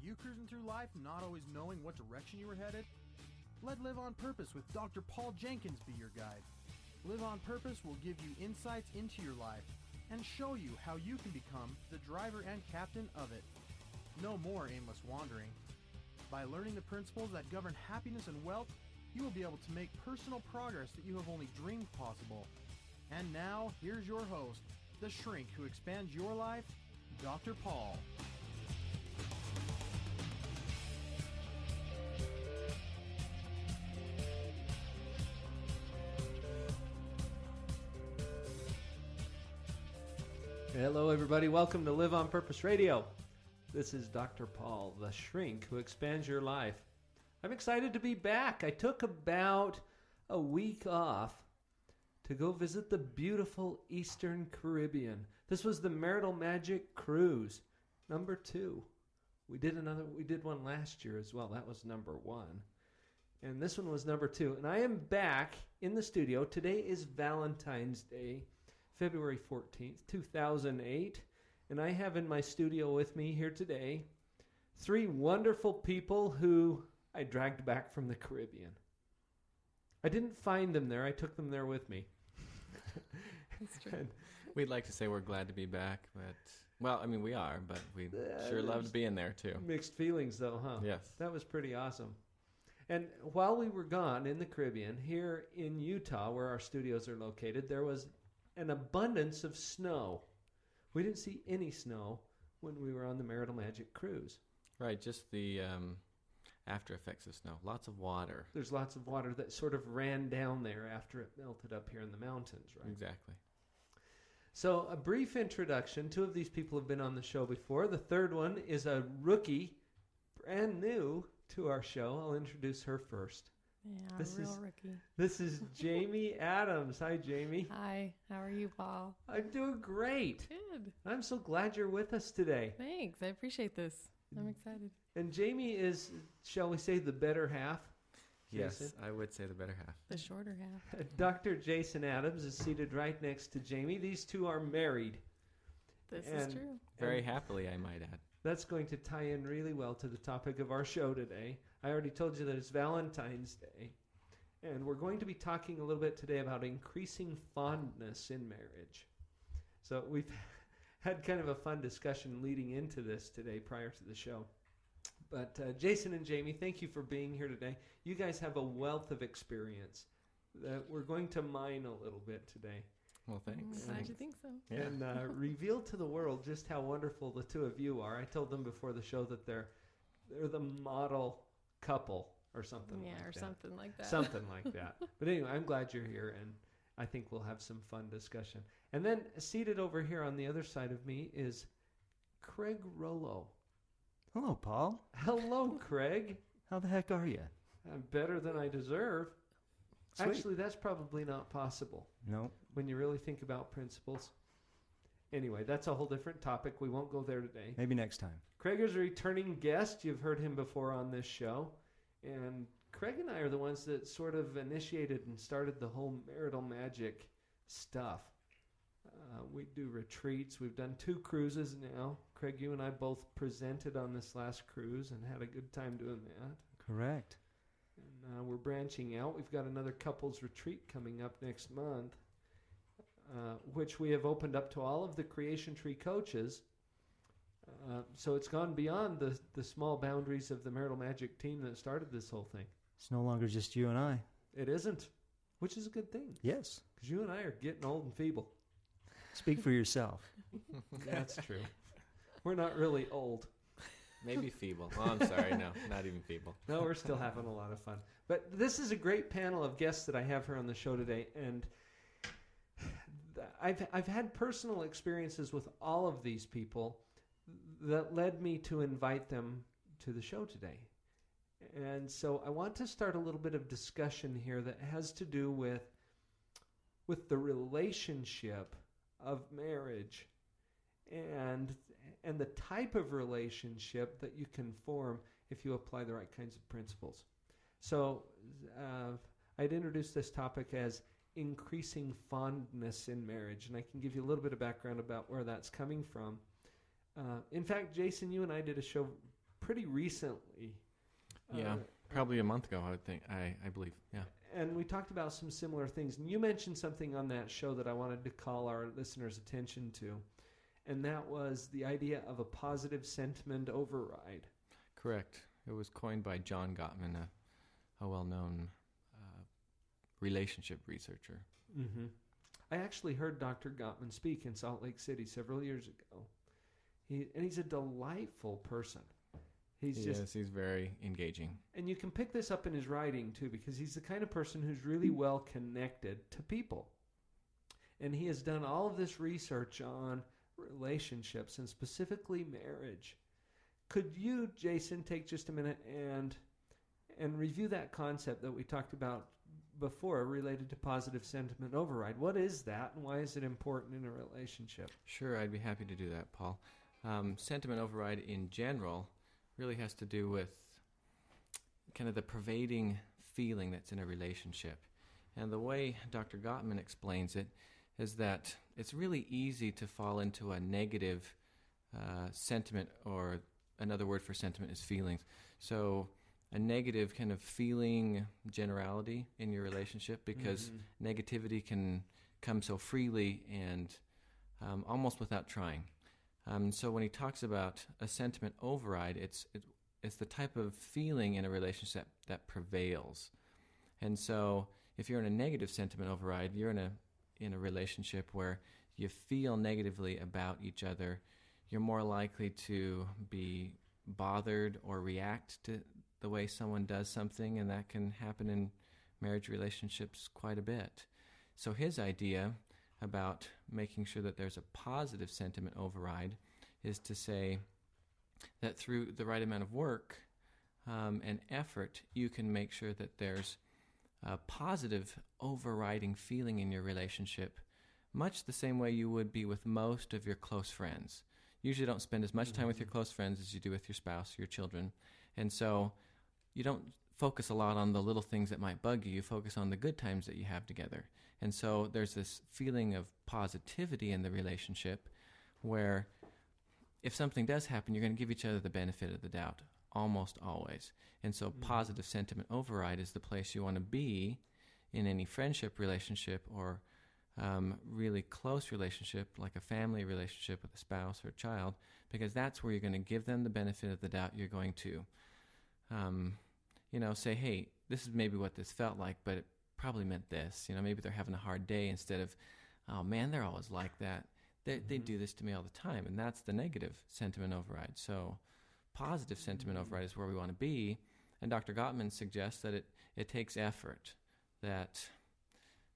you cruising through life not always knowing what direction you were headed? Let Live on Purpose with Dr. Paul Jenkins be your guide. Live on Purpose will give you insights into your life and show you how you can become the driver and captain of it. No more aimless wandering. By learning the principles that govern happiness and wealth, you will be able to make personal progress that you have only dreamed possible. And now, here's your host, the shrink who expands your life, Dr. Paul. Hello, everybody. Welcome to Live on Purpose Radio. This is Dr. Paul, the shrink who expands your life. I'm excited to be back. I took about a week off to go visit the beautiful Eastern Caribbean. This was the Marital Magic Cruise, number 2. We did one last year as well. That was number 1. And this one was number 2. And I am back in the studio. Today is Valentine's Day, February 14th, 2008. And I have in my studio with me here today 3 wonderful people who I dragged back from the Caribbean. I didn't find them there. I took them there with me. That's true. We'd like to say we're glad to be back, but, well, I mean, we are, but we sure loved being there, too. Mixed feelings, though, huh? Yes. That was pretty awesome. And while we were gone in the Caribbean, here in Utah, where our studios are located, there was an abundance of snow. We didn't see any snow when we were on the Marital Magic Cruise. Right, just the after effects of snow. Lots of water. There's lots of water that sort of ran down there after it melted up here in the mountains, right? Exactly. So a brief introduction. 2 of these people have been on the show before. The third one is a rookie, brand new to our show. I'll introduce her first. Yeah, rookie. This is Jamee Adams. Hi, Jamie. Hi, how are you, Paul? I'm doing great. Good. I'm so glad you're with us today. Thanks, I appreciate this. I'm excited. And Jamie is, shall we say, the better half? Yes, Jason? I would say the better half. The shorter half. Dr. Jason Adams is seated right next to Jamie. These 2 are married. This is true. Very happily, I might add. That's going to tie in really well to the topic of our show today. I already told you that it's Valentine's Day. And we're going to be talking a little bit today about increasing fondness in marriage. So we've had kind of a fun discussion leading into this today prior to the show. But Jason and Jamie, thank you for being here today. You guys have a wealth of experience that we're going to mine a little bit today. Well, thanks. I'm glad you think so. Yeah. And reveal to the world just how wonderful the 2 of you are. I told them before the show that they're the model couple or something like that. Yeah, or something like that. Something like that. But anyway, I'm glad you're here, and I think we'll have some fun discussion. And then seated over here on the other side of me is Craig Rollo. Hello, Paul. Hello, Craig. How the heck are you? I'm better than I deserve. Sweet. Actually, that's probably not possible. No. When you really think about principles. Anyway, that's a whole different topic. We won't go there today. Maybe next time. Craig is a returning guest. You've heard him before on this show. And Craig and I are the ones that sort of initiated and started the whole marital magic stuff. We do retreats. We've done 2 cruises now. Craig, you and I both presented on this last cruise and had a good time doing that. Correct. And we're branching out. We've got another couples retreat coming up next month, which we have opened up to all of the Creation Tree coaches. So it's gone beyond the small boundaries of the Marital Magic team that started this whole thing. It's no longer just you and I. It isn't, which is a good thing. Yes. Because you and I are getting old and feeble. Speak for yourself. That's true. We're not really old. Maybe feeble. Oh, I'm sorry. No, not even feeble. No, we're still having a lot of fun. But this is a great panel of guests that I have here on the show today. And I've had personal experiences with all of these people that led me to invite them to the show today. And so I want to start a little bit of discussion here that has to do with the relationship of marriage and the type of relationship that you can form if you apply the right kinds of principles. So I'd introduce this topic as increasing fondness in marriage, and I can give you a little bit of background about where that's coming from. In fact, Jason, you and I did a show pretty recently. Yeah, probably a month ago, I would think. I believe, yeah. And we talked about some similar things. And you mentioned something on that show that I wanted to call our listeners' attention to, and that was the idea of a positive sentiment override. Correct. It was coined by John Gottman, a well-known relationship researcher. Mm-hmm. I actually heard Dr. Gottman speak in Salt Lake City several years ago. He's a delightful person. He's very engaging. And you can pick this up in his writing, too, because he's the kind of person who's really well connected to people. And he has done all of this research on relationships and specifically marriage. Could you, Jason, take just a minute and review that concept that we talked about before related to positive sentiment override? What is that, and why is it important in a relationship? Sure, I'd be happy to do that, Paul. Sentiment override in general really has to do with kind of the pervading feeling that's in a relationship. And the way Dr. Gottman explains it is that it's really easy to fall into a negative sentiment, or another word for sentiment is feelings. So a negative kind of feeling generality in your relationship, because negativity can come so freely and almost without trying. So when he talks about a sentiment override, it's the type of feeling in a relationship that prevails. And so if you're in a negative sentiment override, you're in a relationship where you feel negatively about each other, you're more likely to be bothered or react to the way someone does something, and that can happen in marriage relationships quite a bit. So his idea about making sure that there's a positive sentiment override is to say that through the right amount of work and effort, you can make sure that there's a positive overriding feeling in your relationship, much the same way you would be with most of your close friends. You usually don't spend as much time with your close friends as you do with your spouse or your children. And so you don't focus a lot on the little things that might bug you. You focus on the good times that you have together. And so there's this feeling of positivity in the relationship where if something does happen, you're going to give each other the benefit of the doubt, almost always. And so positive sentiment override is the place you want to be in any friendship relationship or really close relationship, like a family relationship with a spouse or a child, because that's where you're going to give them the benefit of the doubt. You're going to, say, hey, this is maybe what this felt like, but it probably meant this. Maybe they're having a hard day, instead of, oh man, they're always like that. They do this to me all the time, and that's the negative sentiment override. So positive sentiment override is where we want to be, and Dr. Gottman suggests that it takes effort, that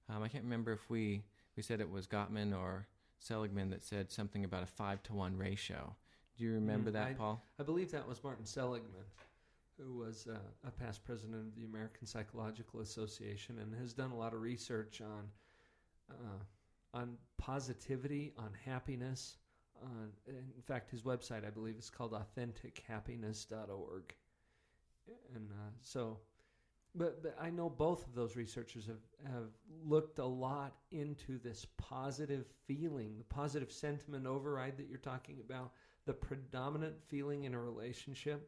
I can't remember if we said it was Gottman or Seligman that said something about a 5-to-1 ratio. Do you remember that, Paul? I believe that was Martin Seligman, who was a past president of the American Psychological Association and has done a lot of research on positivity, on happiness. In fact, his website, I believe, is called AuthenticHappiness.org. And but I know both of those researchers have looked a lot into this positive feeling, the positive sentiment override that you're talking about, the predominant feeling in a relationship.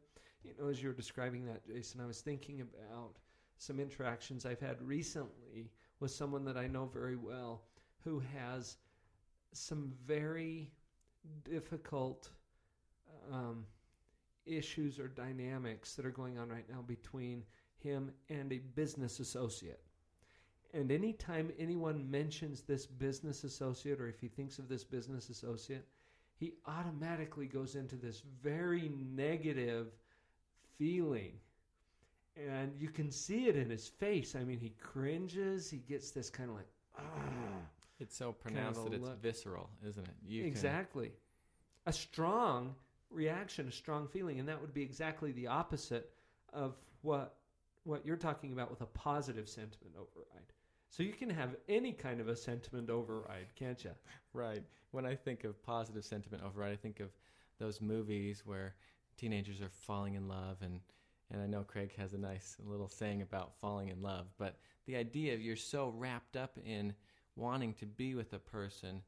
As you were describing that, Jason, I was thinking about some interactions I've had recently with someone that I know very well who has some very difficult issues or dynamics that are going on right now between him and a business associate. And anytime anyone mentions this business associate, or if he thinks of this business associate, he automatically goes into this very negative feeling. And you can see it in his face. I mean, he cringes. He gets this kind of like, It's so pronounced that it's visceral, isn't it? Exactly. A strong reaction, a strong feeling. And that would be exactly the opposite of what you're talking about with a positive sentiment override. So you can have any kind of a sentiment override, can't you? Right. When I think of positive sentiment override, I think of those movies where teenagers are falling in love, and I know Craig has a nice little saying about falling in love, but the idea of you're so wrapped up in wanting to be with a person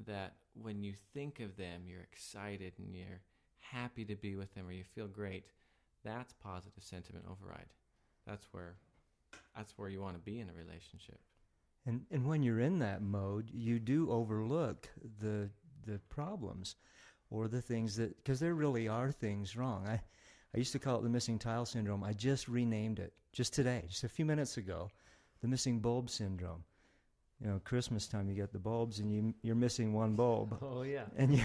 that when you think of them, you're excited and you're happy to be with them, or you feel great. That's positive sentiment override. That's where you want to be in a relationship. And when you're in that mode, you do overlook the problems or the things that, because there really are things wrong. I used to call it the missing tile syndrome. I just renamed it just today, just a few minutes ago, the missing bulb syndrome. You know, Christmas time, you get the bulbs and you're missing one bulb. Oh, yeah. And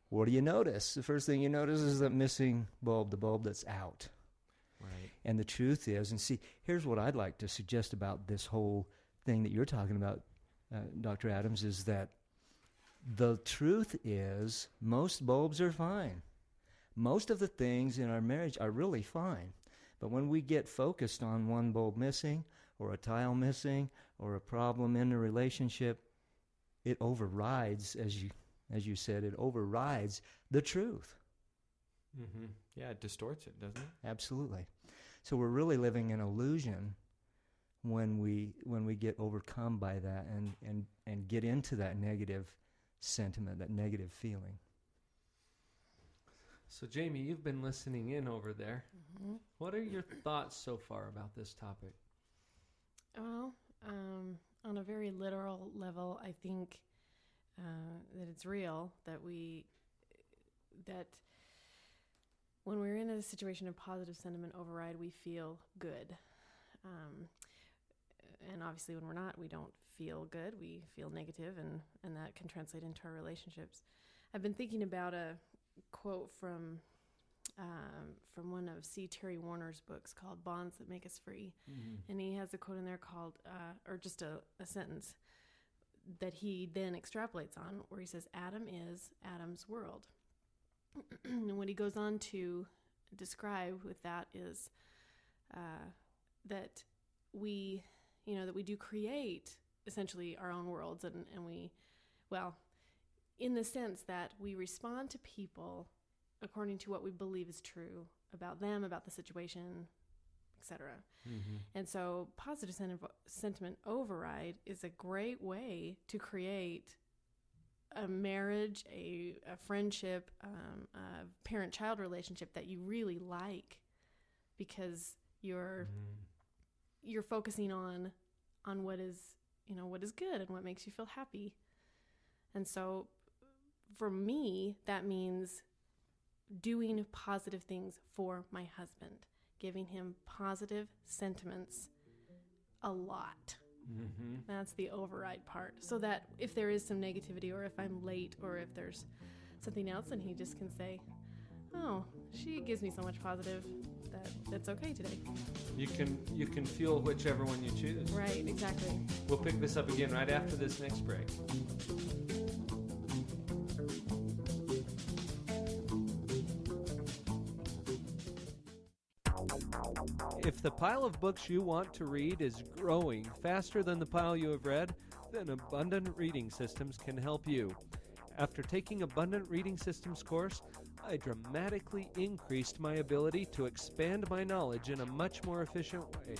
what do you notice? The first thing you notice is that missing bulb, the bulb that's out. Right. And the truth is, and see, here's what I'd like to suggest about this whole thing that you're talking about, Dr. Adams, is that the truth is most bulbs are fine. Most of the things in our marriage are really fine. But when we get focused on one bulb missing or a tile missing or a problem in the relationship, it overrides, as you said, it overrides the truth. Mm-hmm. Yeah, it distorts it, doesn't it? Absolutely. So we're really living an illusion when we get overcome by that and get into that negative sentiment, that negative feeling. So, Jamie, you've been listening in over there. Mm-hmm. What are your thoughts so far about this topic? Well, on a very literal level, I think that it's real that when we're in a situation of positive sentiment override, we feel good. And obviously when we're not, we don't feel good. We feel negative, and that can translate into our relationships. I've been thinking about a quote from one of C. Terry Warner's books called Bonds That Make Us Free. Mm-hmm. And he has a quote in there called, or just a sentence that he then extrapolates on, where he says, Adam is Adam's world. And what he goes on to describe with that is that we do create essentially our own worlds, and we, well, in the sense that we respond to people according to what we believe is true about them, about the situation, etc. Mm-hmm. And so positive sentiment override is a great way to create a marriage, a friendship, a parent-child relationship that you really like, because you're focusing on what is good and what makes you feel happy. And so for me, that means doing positive things for my husband, giving him positive sentiments a lot. Mm-hmm. That's the override part. So that if there is some negativity, or if I'm late, or if there's something else, then he just can say, oh, she gives me so much positive that's okay today. You can fuel whichever one you choose. Right, exactly. We'll pick this up again right after this next break. If the pile of books you want to read is growing faster than the pile you have read, then Abundant Reading Systems can help you. After taking Abundant Reading Systems course, I dramatically increased my ability to expand my knowledge in a much more efficient way.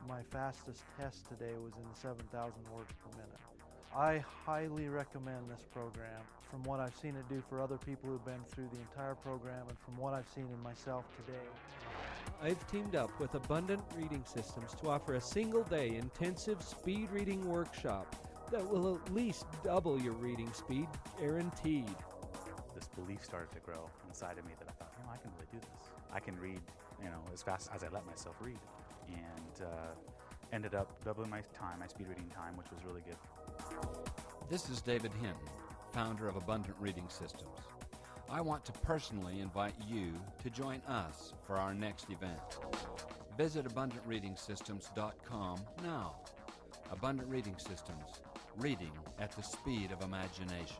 My fastest test today was in 7,000 words per minute. I highly recommend this program. From what I've seen it do for other people who've been through the entire program, and from what I've seen in myself today. I've teamed up with Abundant Reading Systems to offer a single-day intensive speed reading workshop that will at least double your reading speed, guaranteed. This belief started to grow inside of me that I thought, I can really do this. I can read, as fast as I let myself read. And ended up doubling my speed reading time, which was really good. This is David Hinton, founder of Abundant Reading Systems. I want to personally invite you to join us for our next event. Visit AbundantReadingSystems.com now. Abundant Reading Systems, reading at the speed of imagination.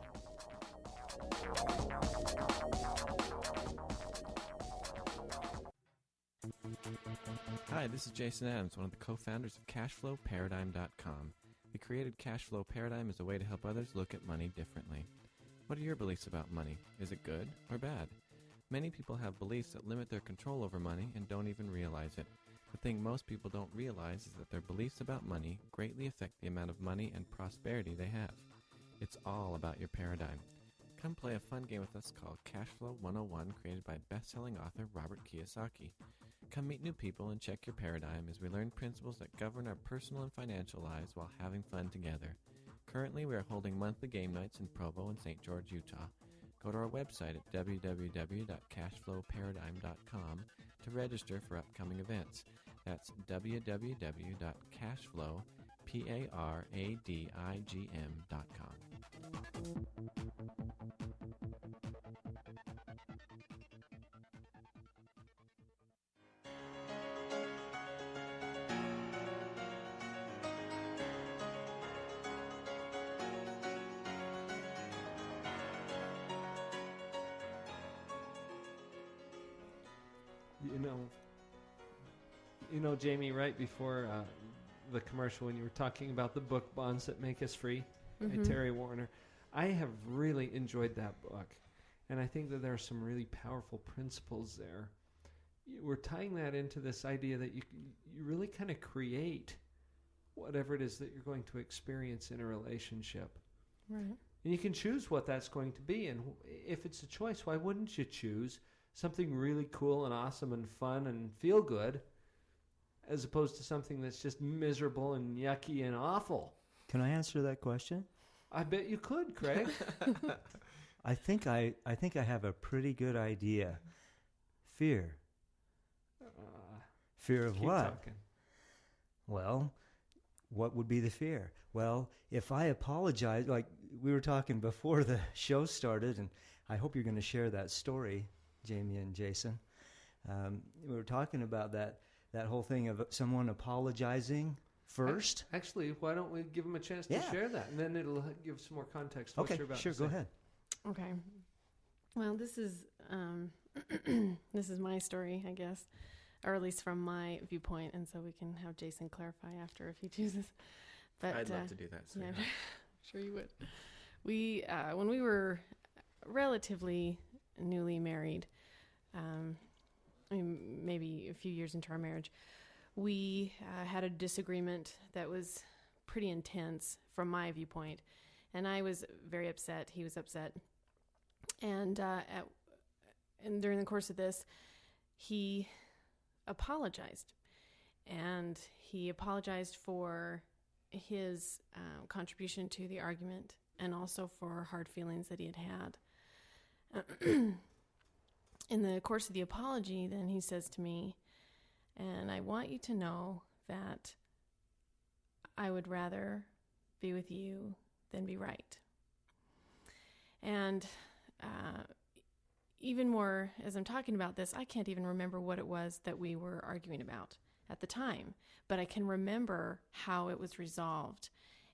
Hi, this is Jason Adams, one of the co-founders of CashflowParadigm.com. We created Cashflow Paradigm as a way to help others look at money differently. What are your beliefs about money? Is it good or bad? Many people have beliefs that limit their control over money and don't even realize it. The thing most people don't realize is that their beliefs about money greatly affect the amount of money and prosperity they have. It's all about your paradigm. come play a fun game with us called Cashflow 101, created by best-selling author Robert Kiyosaki. Come meet new people and check your paradigm as we learn principles that govern our personal and financial lives while having fun together. Currently, we are holding monthly game nights in Provo and St. George, Utah. Go to our website at www.cashflowparadigm.com to register for upcoming events. That's www.cashflowparadigm.com. You know, Jamie, right before the commercial, when you were talking about the book Bonds That Make Us Free by Terry Warner, I have really enjoyed that book. And I think that there are some really powerful principles there. We're tying that into this idea that you really kind of create whatever it is that you're going to experience in a relationship. Right. And you can choose what that's going to be. And if it's a choice, why wouldn't you choose something really cool and awesome and fun and feel good, as opposed to something that's just miserable and yucky and awful? Can I answer that question? I bet you could, Craig. I think I have a pretty good idea. Fear. Fear of Keep what? talking. Well, what would be the fear? Well, if I apologize, like we were talking before the show started, and I hope you're going to share that story, Jamie and Jason. We were talking about that whole thing of someone apologizing first. Actually, why don't we give them a chance to share that, and then it'll give some more context to what you're about to say. Go ahead. Okay. Well, this is this is my story, I guess, or at least from my viewpoint, and so we can have Jason clarify after if he chooses. But I'd love to do that. Yeah, sure you would. We when we were relatively newly married, maybe a few years into our marriage, we had a disagreement that was pretty intense from my viewpoint, and I was very upset. He was upset, and during the course of this, he apologized, and he apologized for his contribution to the argument, and also for hard feelings that he had had. In the course of the apology, then he says to me, and I want you to know that I would rather be with you than be right. And even more, as I'm talking about this, I can't even remember what it was that we were arguing about at the time, but I can remember how it was resolved.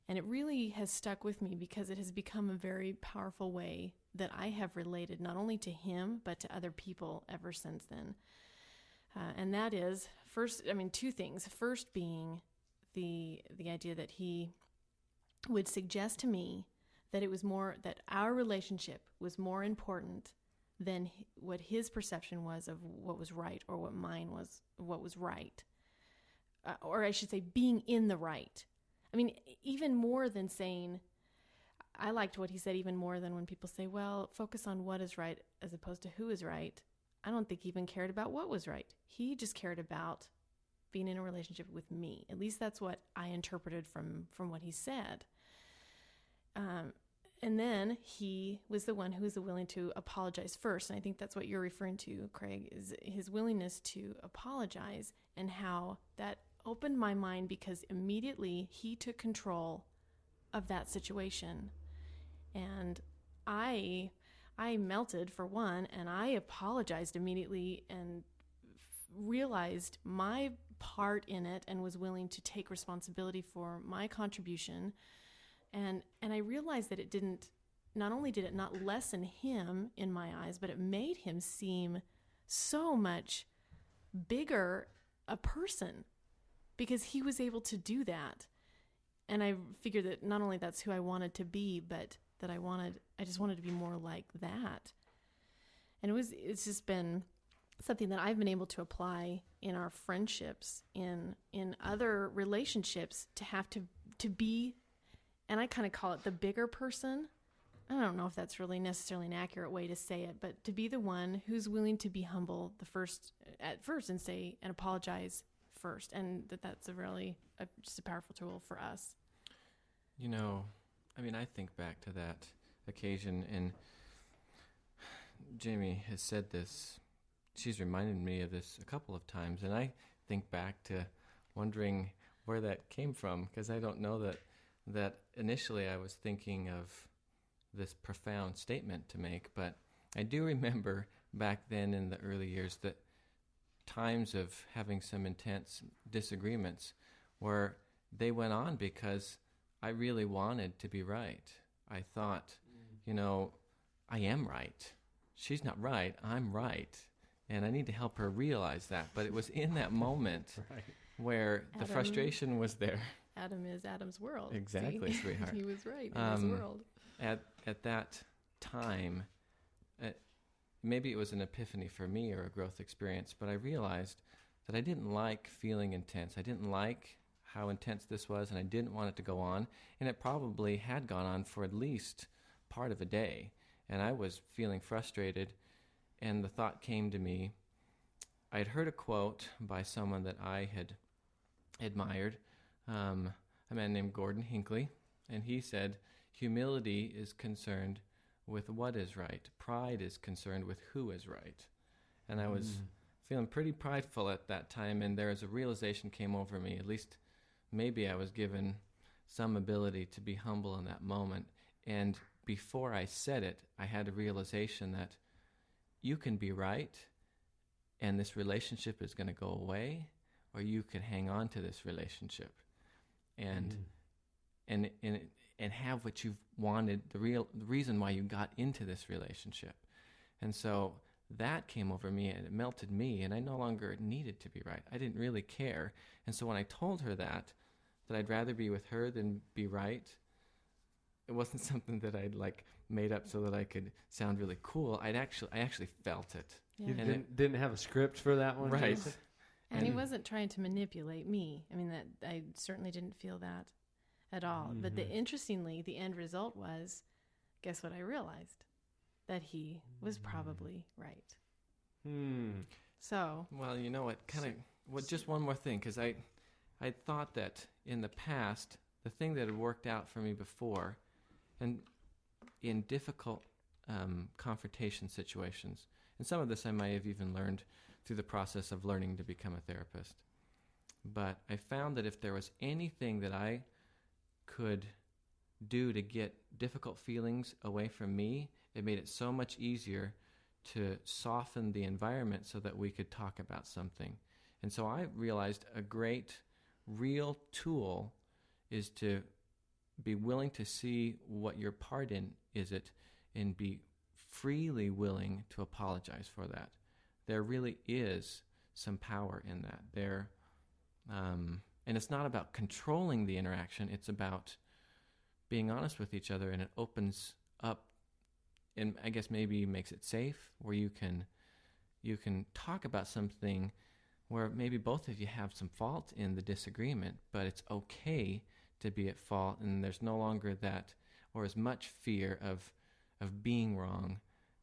And it really has stuck with me because it has become a very powerful way that I have related not only to him, but to other people ever since then. And that is, two things. First being the idea that he would suggest to me that it was that our relationship was more important than what his perception was of what was right, or what mine was, what was right. Or I should say, being in the right. I mean, even more than saying, I liked what he said even more than when people say, well, focus on what is right as opposed to who is right. I don't think he even cared about what was right. He just cared about being in a relationship with me. At least that's what I interpreted from what he said. And then he was the one who was willing to apologize first. And I think that's what you're referring to, Craig, is his willingness to apologize, and how that opened my mind because immediately he took control of that situation. And I melted, for one, and I apologized immediately and realized my part in it and was willing to take responsibility for my contribution. And I realized that not only did it not lessen him in my eyes, but it made him seem so much bigger a person because he was able to do that. And I figured that not only that's who I wanted to be, but that I just wanted to be more like that. And it's just been something that I've been able to apply in our friendships, in other relationships, to have to be, and I kind of call it the bigger person, I don't know if that's really necessarily an accurate way to say it, but to be the one who's willing to be humble at first and say and apologize first, and that's just a powerful tool for us. You know, I mean, I think back to that occasion, and Jamie has said this. She's reminded me of this a couple of times, and I think back to wondering where that came from, because I don't know that initially I was thinking of this profound statement to make, but I do remember back then in the early years that times of having some intense disagreements where they went on because I really wanted to be right. I thought, I am right. She's not right. I'm right. And I need to help her realize that. But it was in that moment where the frustration was there. Adam is Adam's world. Exactly, See? sweetheart. He was right in his world. At that time, maybe it was an epiphany for me or a growth experience, but I realized that I didn't like feeling intense. I didn't like how intense this was, and I didn't want it to go on. And it probably had gone on for at least part of a day. And I was feeling frustrated, and the thought came to me. I had heard a quote by someone that I had admired, a man named Gordon Hinckley, and he said, "Humility is concerned with what is right. Pride is concerned with who is right." And I was feeling pretty prideful at that time, and there was a realization came over me. At least maybe I was given some ability to be humble in that moment. And before I said it, I had a realization that you can be right, and this relationship is going to go away, or you can hang on to this relationship and have what you've wanted, the reason why you got into this relationship. And so that came over me, and it melted me, and I no longer needed to be right. I didn't really care. And so when I told her that I'd rather be with her than be right, it wasn't something that I'd made up so that I could sound really cool. I actually felt it. Yeah. You didn't have a script for that one, right? Jason? And he wasn't trying to manipulate me. I mean, that I certainly didn't feel that at all. Mm-hmm. But interestingly, the end result was, guess what I realized? That he was probably right. So. Well, you know what? Just one more thing, because I thought that in the past, the thing that had worked out for me before, and in difficult confrontation situations, and some of this I might have even learned through the process of learning to become a therapist. But I found that if there was anything that I could do to get difficult feelings away from me, it made it so much easier to soften the environment so that we could talk about something. And so I realized a great, real tool is to be willing to see what your part in is it, and be freely willing to apologize for that. There really is some power in that. And it's not about controlling the interaction. It's about being honest with each other, and it opens up, and I guess maybe makes it safe, where you can talk about something where maybe both of you have some fault in the disagreement, but it's okay to be at fault, and there's no longer that or as much fear of being wrong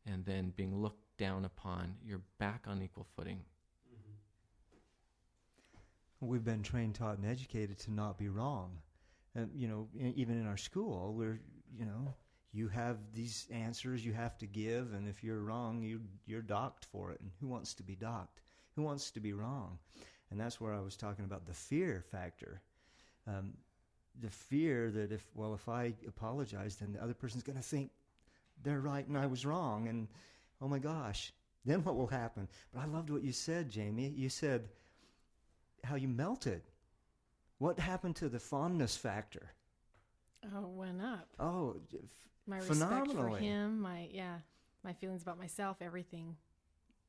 and then being looked down upon. You're back on equal footing. We've been trained, taught, and educated to not be wrong. And, even in our school, you have these answers you have to give, and if you're wrong, you're docked for it. And who wants to be docked? Who wants to be wrong? And that's where I was talking about the fear factor. The fear that if I apologize, then the other person's going to think they're right and I was wrong, and oh my gosh, then what will happen? But I loved what you said, Jamie. You said how you melted. What happened to the fondness factor? Oh, it went up. Oh, my respect phenomenally. for him, my feelings about myself, everything.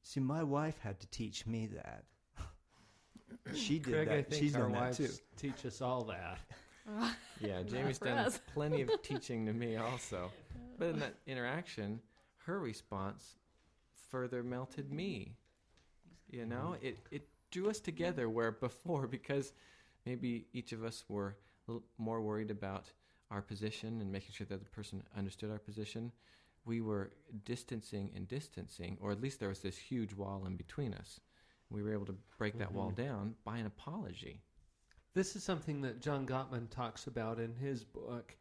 See, my wife had to teach me that. She did Craig, that. I think She's our done that wives too. teach us all that. Yeah, Not Jamie's for done us. plenty of teaching to me also. But in that interaction, her response further melted me. It drew us together where before, because maybe each of us were a little more worried about our position and making sure that the person understood our position, we were distancing, or at least there was this huge wall in between us. We were able to break that wall down by an apology. This is something that John Gottman talks about in his book.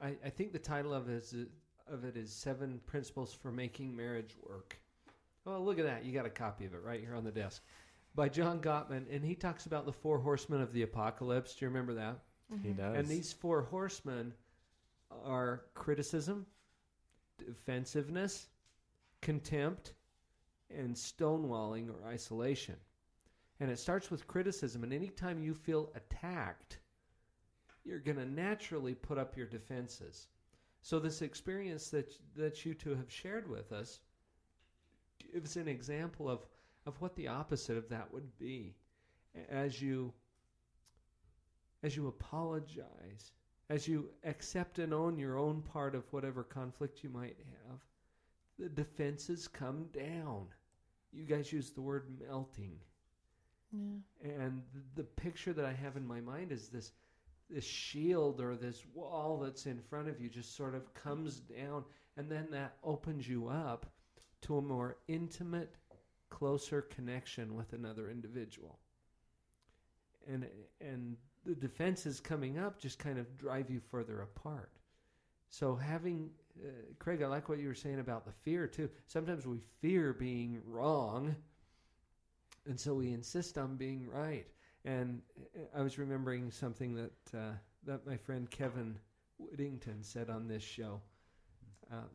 I think the title of it is 7 Principles for Making Marriage Work. Oh, look at that. You got a copy of it right here on the desk. By John Gottman, and he talks about the 4 horsemen of the apocalypse. Do you remember that? He does. And these 4 horsemen are criticism, defensiveness, contempt, and stonewalling or isolation. And it starts with criticism, and anytime you feel attacked, you're going to naturally put up your defenses. So this experience that you two have shared with us gives an example of what the opposite of that would be. As you apologize, as you accept and own your own part of whatever conflict you might have, the defenses come down. You guys use the word melting. Yeah. And the picture that I have in my mind is this shield or this wall that's in front of you just sort of comes down, and then that opens you up to a more intimate, closer connection with another individual. And the defenses coming up just kind of drive you further apart. So having, Craig, I like what you were saying about the fear too. Sometimes we fear being wrong, and so we insist on being right. And I was remembering something that my friend Kevin Whittington said on this show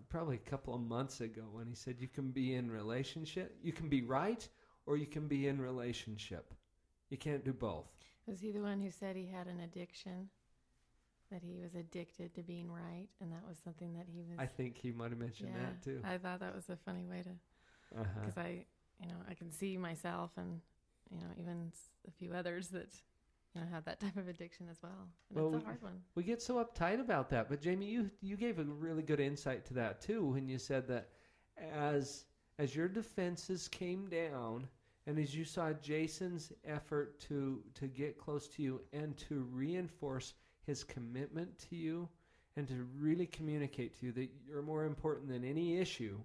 probably a couple of months ago, when he said you can be in relationship, you can be right, or you can be in relationship. You can't do both. Was he the one who said he had an addiction? That he was addicted to being right, and that was something that he was... I think he might have mentioned that too. I thought that was a funny way to... Because I can see myself and, even a few others that, have that type of addiction as well. And it's a hard one. We get so uptight about that. But Jamie, you gave a really good insight to that too, when you said that as your defenses came down, and as you saw Jason's effort to get close to you and to reinforce his commitment to you and to really communicate to you that you're more important than any issue,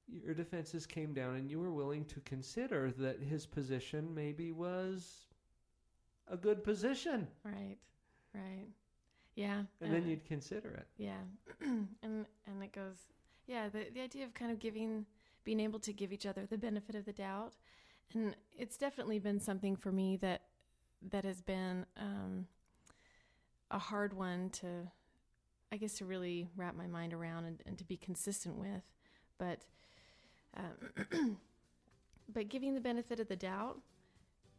your defenses came down and you were willing to consider that his position maybe was a good position. Right. Yeah. And then you'd consider it. Yeah. and it goes, the idea of kind of being able to give each other the benefit of the doubt. And it's definitely been something for me that has been a hard one to really wrap my mind around and to be consistent with. But giving the benefit of the doubt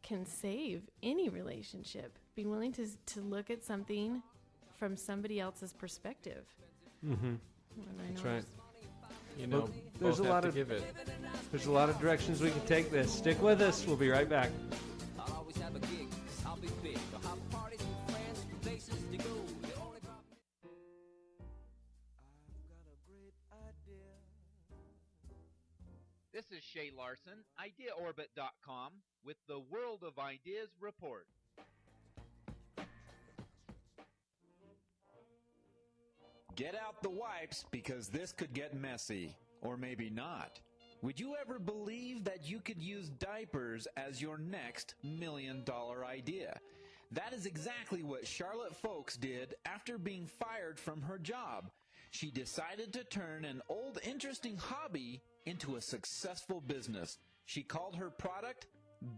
can save any relationship. Being willing to look at something from somebody else's perspective. Mm-hmm. That's right. There's a lot of give it. There's a lot of directions we can take this. Stick with us. We'll be right back. This is Shay Larson, IdeaOrbit.com, with the World of Ideas Report. Get out the wipes, because this could get messy. Or maybe not. Would you ever believe that you could use diapers as your next $1 million idea? That is exactly what Charlotte Folks did after being fired from her job. She decided to turn an old interesting hobby into a successful business. She called her product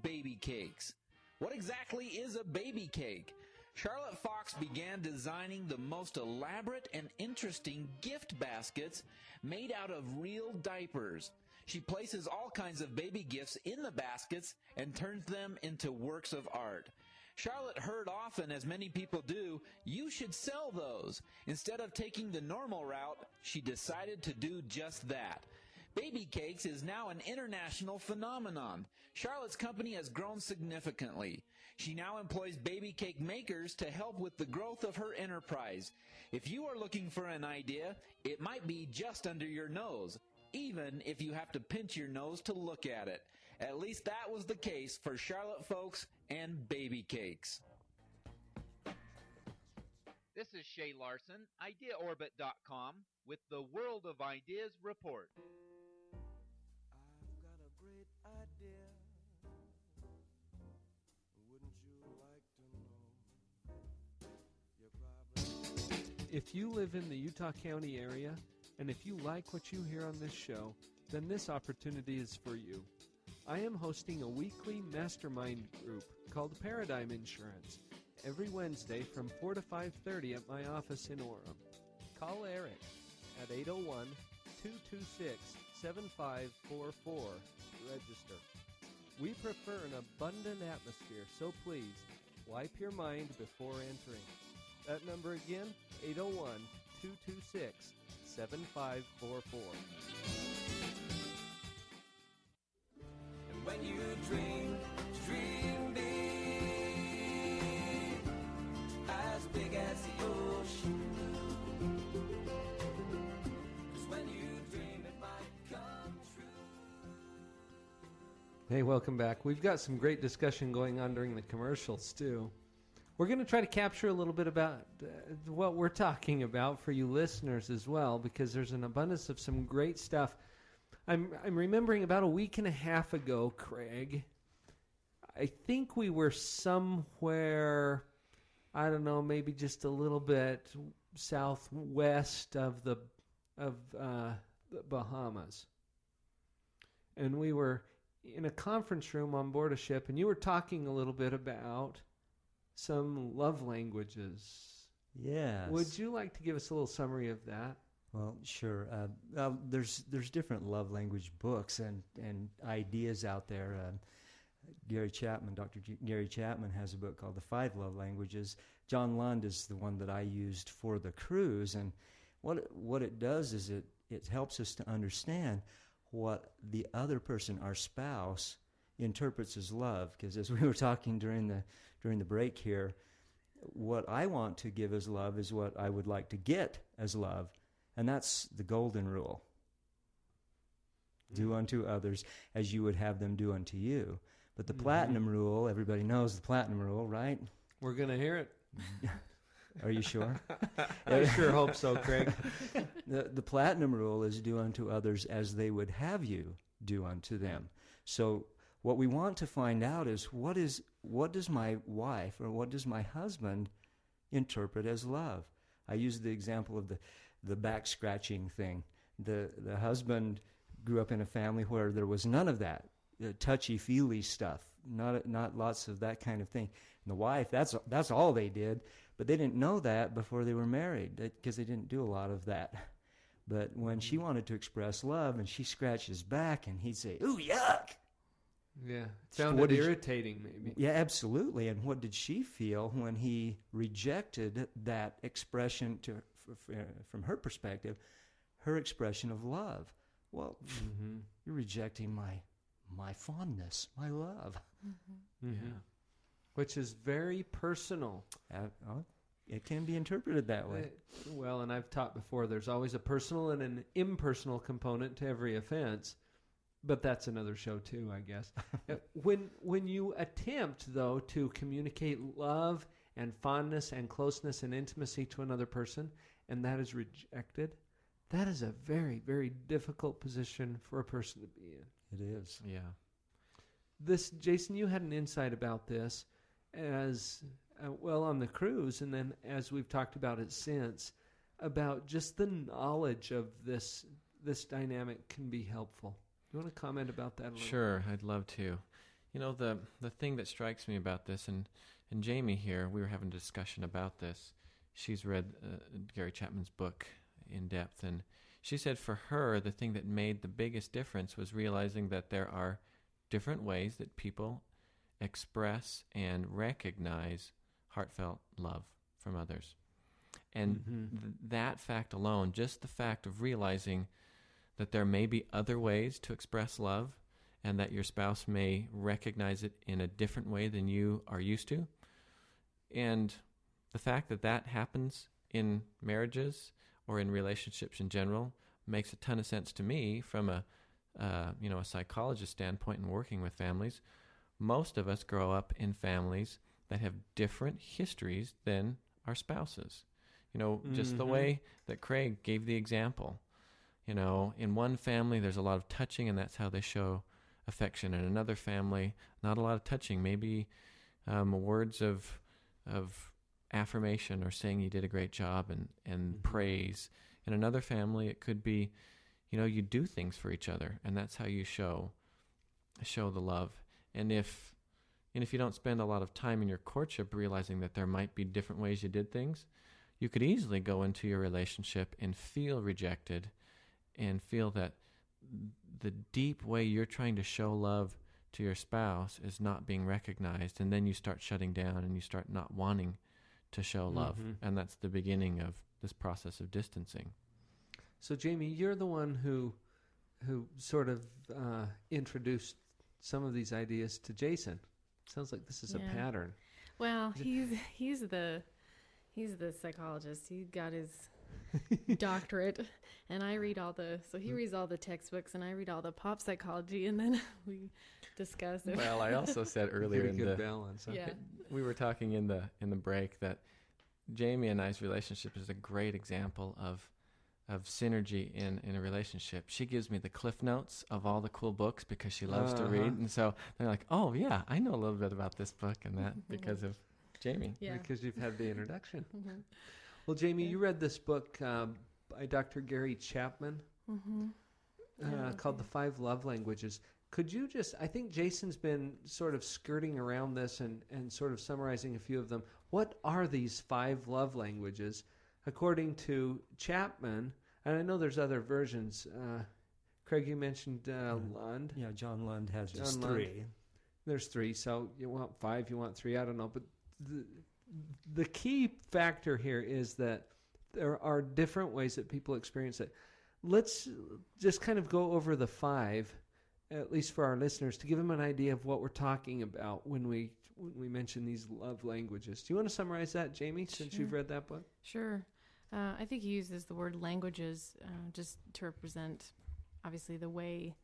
baby cakes. What exactly is a baby cake? Charlotte Fox began designing the most elaborate and interesting gift baskets made out of real diapers. She places all kinds of baby gifts in the baskets and turns them into works of art. Charlotte heard often, as many people do, you should sell those. Instead of taking the normal route, she decided to do just that. Baby cakes is now an international phenomenon. Charlotte's company has grown significantly. She now employs baby cake makers to help with the growth of her enterprise. If you are looking for an idea, it might be just under your nose, even if you have to pinch your nose to look at it. At least that was the case for Charlotte Folks and baby cakes. This is Shay Larson, IdeaOrbit.com, with the World of Ideas report. I've got a great idea. Wouldn't you like to know? You're probably... If you live in the Utah County area, and if you like what you hear on this show, then this opportunity is for you. I am hosting a weekly mastermind group called Paradigm Insurance every Wednesday from 4 to 5:30 at my office in Orem. Call Eric at 801-226-7544 to register. We prefer an abundant atmosphere, so please wipe your mind before entering. That number again, 801-226-7544. And when you dream big, as big as the ocean blue. 'Cause when you dream, it might come true. Hey, welcome back. We've got some great discussion going on during the commercials, too. We're going to try to capture a little bit about what we're talking about for you listeners as well, because there's an abundance of some great stuff. I'm remembering about a week and a half ago, Craig, I think we were somewhere, I don't know, maybe just a little bit southwest of the Bahamas. And we were in a conference room on board a ship, and you were talking a little bit about some love languages. Yes. Would you like to give us a little summary of that? Well, sure. There's different love language books and ideas out there. Dr. Gary Chapman has a book called The 5 Love Languages. John Lund is the one that I used for the cruise, and what it does is it helps us to understand what the other person, our spouse, interprets as love. Because as we were talking during the break here, what I want to give as love is what I would like to get as love. And that's the golden rule. Do unto others as you would have them do unto you. But the platinum rule, everybody knows the platinum rule, right? We're going to hear it. Are you sure? I sure hope so, Craig. The platinum rule is do unto others as they would have you do unto them. So what we want to find out is what does my wife or what does my husband interpret as love? I used the example of the back scratching thing. The husband grew up in a family where there was none of that touchy-feely stuff, not lots of that kind of thing. And the wife, that's all they did, but they didn't know that before they were married because they didn't do a lot of that. But when she wanted to express love and she scratched his back and he'd say, "Ooh, yuck!" Yeah, it sounded irritating maybe. Yeah, absolutely. And what did she feel when he rejected that expression from her perspective, her expression of love? Well, you're rejecting my fondness, my love. Yeah. Which is very personal. It can be interpreted that way. Well, and I've taught before, there's always a personal and an impersonal component to every offense. But that's another show too, I guess. When you attempt, though, to communicate love and fondness and closeness and intimacy to another person, and that is rejected, that is a very, very difficult position for a person to be in. It is. Yeah. Jason, you had an insight about this as well on the cruise, and then as we've talked about it since, about just the knowledge of this dynamic can be helpful. You want to comment about that a little? Sure, I'd love to. You know, the thing that strikes me about this, and Jamie here, we were having a discussion about this. She's read Gary Chapman's book in depth, and she said for her, the thing that made the biggest difference was realizing that there are different ways that people express and recognize heartfelt love from others. And that fact alone, just the fact of realizing that there may be other ways to express love and that your spouse may recognize it in a different way than you are used to. And the fact that that happens in marriages or in relationships in general makes a ton of sense to me from a psychologist standpoint and working with families. Most of us grow up in families that have different histories than our spouses. Just the way that Craig gave the example. In one family, there's a lot of touching, and that's how they show affection. In another family, not a lot of touching. Maybe words of affirmation or saying you did a great job and praise. In another family, it could be, you do things for each other, and that's how you show the love. And if you don't spend a lot of time in your courtship realizing that there might be different ways you did things, you could easily go into your relationship and feel rejected and feel that the deep way you're trying to show love to your spouse is not being recognized, and then you start shutting down and you start not wanting to show love, and that's the beginning of this process of distancing. So, Jamie, you're the one who sort of introduced some of these ideas to Jason. Sounds like this is a pattern. Well, he's the psychologist. He got his doctorate, and I read he reads all the textbooks, and I read all the pop psychology, and then we discuss it. Well, I also said earlier in the balance. Okay. We were talking in the break that Jamie and I's relationship is a great example of synergy in a relationship. She gives me the cliff notes of all the cool books because she loves to read, and so they're like, oh yeah, I know a little bit about this book and that because of Jamie. Yeah. Because you've had the introduction. Well, Jamie, you read this book by Dr. Gary Chapman called The 5 Love Languages. Could you I think Jason's been sort of skirting around this and sort of summarizing a few of them. What are these 5 love languages? According to Chapman, and I know there's other versions. Craig, you mentioned Lund. Yeah, John Lund has just 3. There's 3, so you want 5, you want 3, I don't know. But the key factor here is that there are different ways that people experience it. Let's just kind of go over the 5, at least for our listeners, to give them an idea of what we're talking about when we mention these love languages. Do you want to summarize that, Jamie, since you've read that book? Sure. I think he uses the word languages just to represent, obviously, the way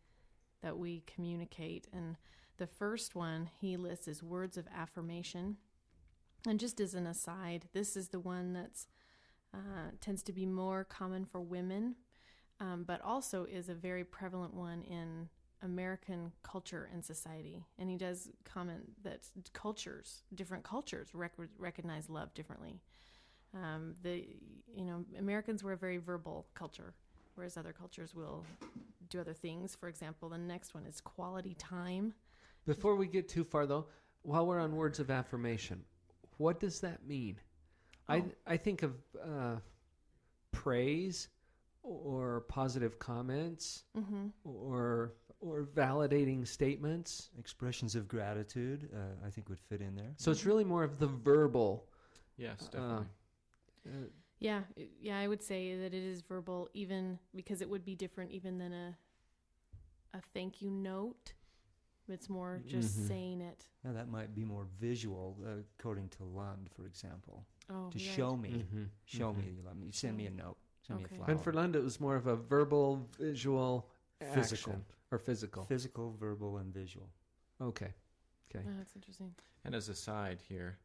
that we communicate. And the first one he lists is words of affirmation. And just as an aside, this is the one that's tends to be more common for women, but also is a very prevalent one in American culture and society. And he does comment that different cultures recognize love differently. Americans were a very verbal culture, whereas other cultures will do other things. For example, the next one is quality time. Before we get too far, though, while we're on words of affirmation, what does that mean? I think of praise or positive comments or validating statements. Expressions of gratitude, I think, would fit in there. So it's really more of the verbal. Yes, definitely. Yeah, I would say that it is verbal, even because it would be different even than a thank you note. It's more just saying it. Yeah, that might be more visual, according to Lund, for example. Oh, to show me, show me you love me. Send me a note. Send me a flower. And for Lund, it was more of a verbal, visual, physical, action, or physical. Physical, verbal, and visual. Okay. Oh, that's interesting. And as a side here,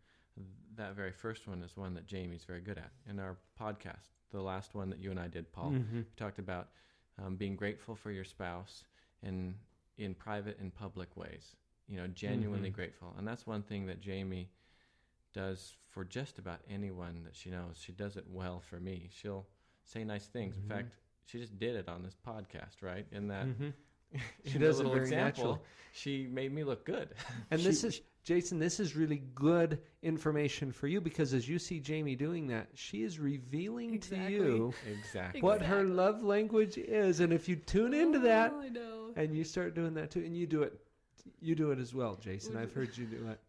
that very first one is one that Jamie's very good at. In our podcast, the last one that you and I did, Paul, we talked about being grateful for your spouse and in private and public ways, genuinely grateful. And that's one thing that Jamie does for just about anyone that she knows. She does it well for me. She'll say nice things. In fact, she just did it on this podcast, right? In that she does it very naturally. She made me look good. And Jason, this is really good information for you, because as you see Jamie doing that, she is revealing to you what her love language is. And if you tune into that and you start doing that too, and you do it as well, Jason. I've heard you do it.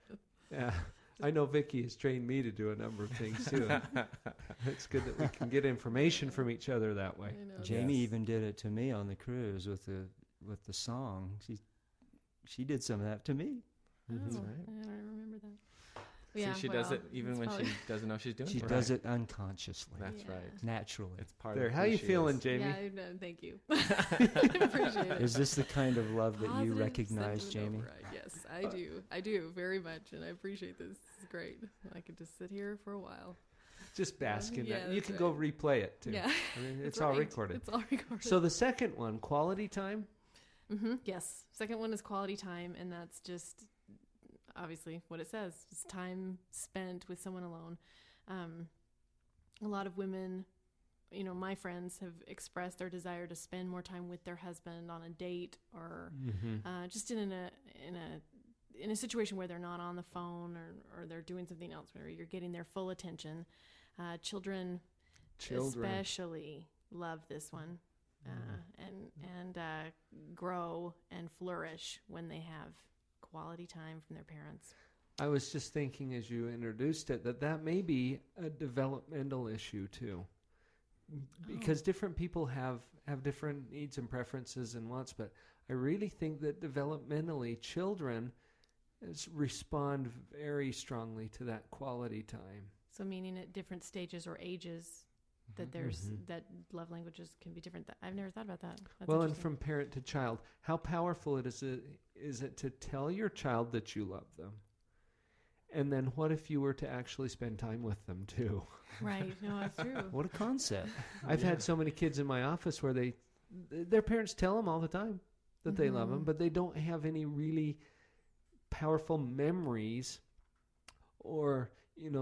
Yeah. I know Vicki has trained me to do a number of things too. It's good that we can get information from each other that way. Jamie even did it to me on the cruise with the song. She did some of that to me. That's right. I don't remember that. Yeah, she does it even when she doesn't know she's doing it. She does it unconsciously. That's right. Naturally. It's part there. of How you feeling, Jamie? Yeah, no, thank you. Appreciate it. Is this the kind of love that you recognize, Jamie? Yes, I do. I do very much, and I appreciate this. This is great. I could just sit here for a while. Just bask in Yeah, that. You that's can go replay it, too. Yeah. I mean, it's That's all right. recorded. It's all recorded. So the second one, quality time? Yes. Second one is quality time, and that's just obviously what it says. It's time spent with someone alone. A lot of women, my friends have expressed their desire to spend more time with their husband on a date or just in a situation where they're not on the phone or they're doing something else where you're getting their full attention. Children especially love this one and grow and flourish when they have quality time from their parents. I was just thinking as you introduced it that may be a developmental issue too. Because different people have different needs and preferences and wants, but I really think that developmentally children respond very strongly to that quality time. So meaning at different stages or ages that there's that love languages can be different. I've never thought about that. That's well, and from parent to child, how powerful is it to tell your child that you love them? And then what if you were to actually spend time with them too? Right. No, that's true. What a concept. I've had so many kids in my office where their parents tell them all the time that they love them, but they don't have any really powerful memories or,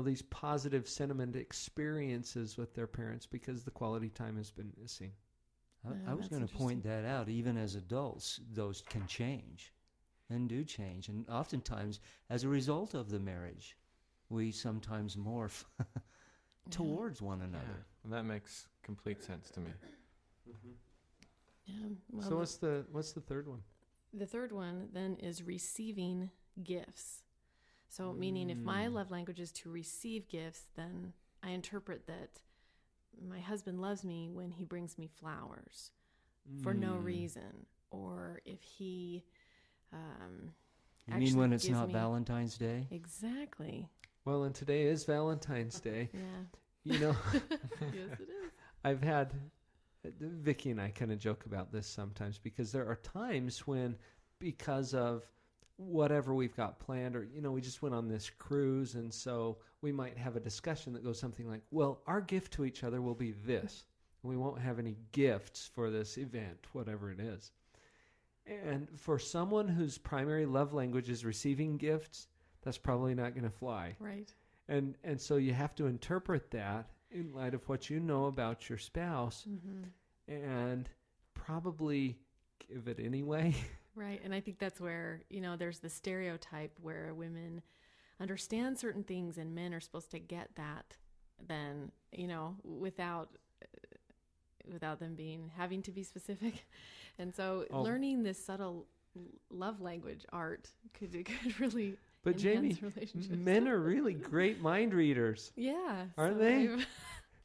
these positive sentiment experiences with their parents because the quality time has been missing. I was going to point that out. Even as adults, those can change and do change. And oftentimes, as a result of the marriage, we sometimes morph towards one another. Yeah. Well, that makes complete sense to me. Yeah. Well, So what's the third one? The third one then is receiving gifts. So meaning if my love language is to receive gifts, then I interpret that my husband loves me when he brings me flowers for no reason, or if he you mean when it's not Valentine's Day? Exactly. Well, and today is Valentine's Day. Yeah. Yes, it is. I've had Vicki and I kind of joke about this sometimes because there are times when, because of whatever we've got planned, or we just went on this cruise, and so we might have a discussion that goes something like, well, our gift to each other will be this. We won't have any gifts for this event, whatever it is. And for someone whose primary love language is receiving gifts, that's probably not going to fly. Right. And so you have to interpret that in light of what you know about your spouse and probably give it anyway. Right. And I think that's where, there's the stereotype where women understand certain things and men are supposed to get that then, without them having to be specific. And so learning this subtle love language art could really But Jamie, men are really great mind readers. Yeah. Aren't they?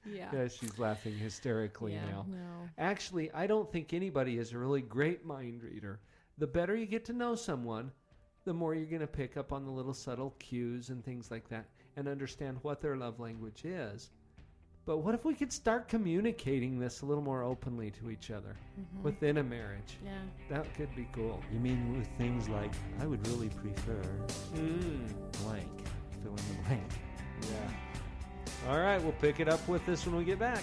Yeah. Yeah, she's laughing hysterically now. No. Actually, I don't think anybody is a really great mind reader. The better you get to know someone, the more you're going to pick up on the little subtle cues and things like that and understand what their love language is. But what if we could start communicating this a little more openly to each other within a marriage? Yeah. That could be cool. You mean with things like, I would really prefer blank, fill in the blank. Yeah. All right, we'll pick it up with this when we get back.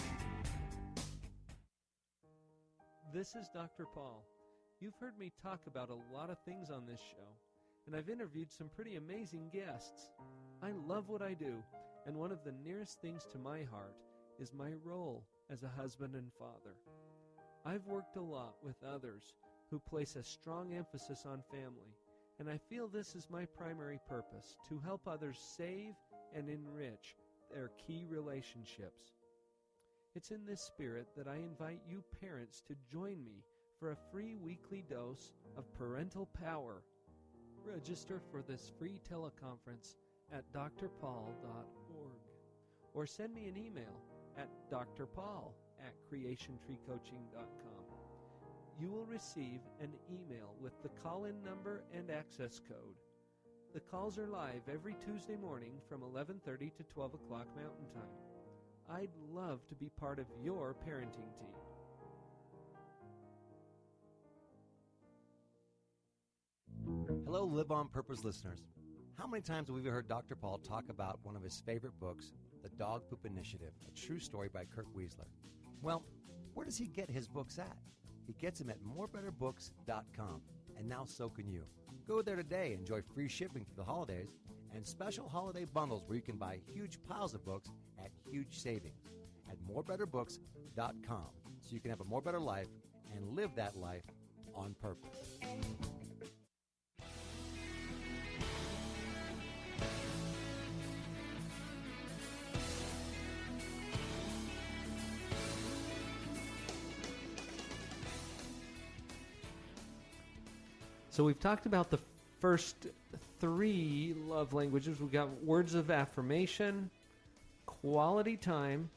This is Dr. Paul. You've heard me talk about a lot of things on this show, and I've interviewed some pretty amazing guests. I love what I do, and one of the nearest things to my heart is my role as a husband and father. I've worked a lot with others who place a strong emphasis on family, and I feel this is my primary purpose, to help others save and enrich their key relationships. It's in this spirit that I invite you parents to join me for a free weekly dose of parental power. Register for this free teleconference at drpaul.org or send me an email at drpaul@creationtreecoaching.com. You will receive an email with the call-in number and access code. The calls are live every Tuesday morning from 11:30 to 12 o'clock Mountain Time. I'd love to be part of your parenting team. Hello, Live on Purpose listeners. How many times have we heard Dr. Paul talk about one of his favorite books, The Dog Poop Initiative, a true story by Kirk Weisler. Well, where does he get his books at? He gets them at morebetterbooks.com, and now so can you. Go there today, enjoy free shipping through the holidays, and special holiday bundles where you can buy huge piles of books at huge savings at morebetterbooks.com, so you can have a more better life and live that life on purpose. So we've talked about the first 3 love languages. We've got words of affirmation, quality time,